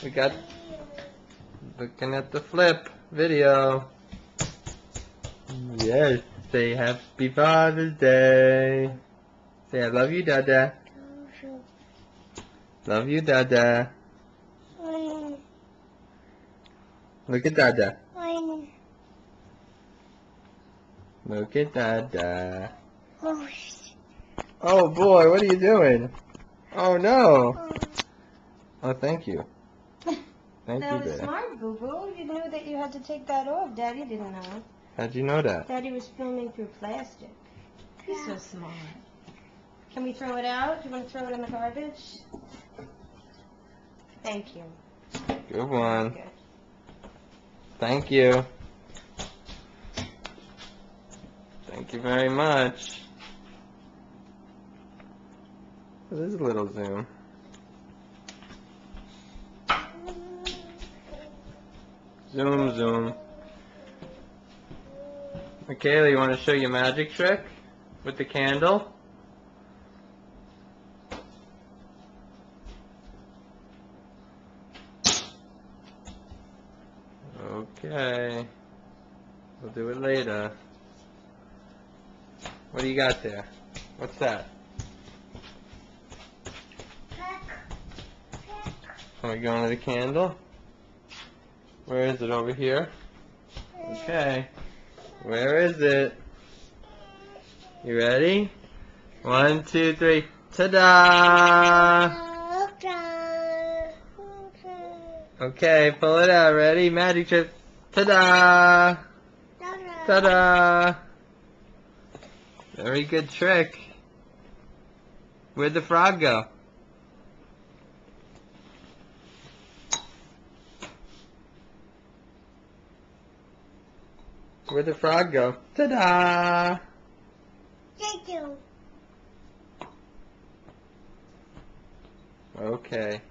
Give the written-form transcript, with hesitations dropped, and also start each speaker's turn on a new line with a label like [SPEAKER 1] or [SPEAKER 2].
[SPEAKER 1] We got looking at the flip video. Yes, say happy Father's Day. Say I love you, Dada. Love you, Dada. Look at Dada. Look at Dada. Oh boy, what are you doing? Oh no. Oh, thank you. Thank
[SPEAKER 2] That
[SPEAKER 1] you,
[SPEAKER 2] was
[SPEAKER 1] Dad.
[SPEAKER 2] smart, Boo Boo. You knew that you had to take that off. Daddy didn't know.
[SPEAKER 1] How'd you know that?
[SPEAKER 2] Daddy was filming through plastic. He's so smart. Can we throw it out? Do you want to throw it in the garbage? Thank you.
[SPEAKER 1] Good one.
[SPEAKER 2] Good.
[SPEAKER 1] Thank you. Thank you very much. There's a little zoom. Zoom, zoom. Michaela, you want to show your magic trick with the candle? Okay. We'll do it later. What do you got there? What's that? Are we going to the candle? Where is it? Over here? Okay. Where is it? You ready? 1, 2, 3. Ta-da! Okay, pull it out. Ready? Magic trick. Ta-da! Ta-da! Very good trick. Where'd the frog go? Where'd the frog go? Ta-da!
[SPEAKER 3] Thank you.
[SPEAKER 1] Okay.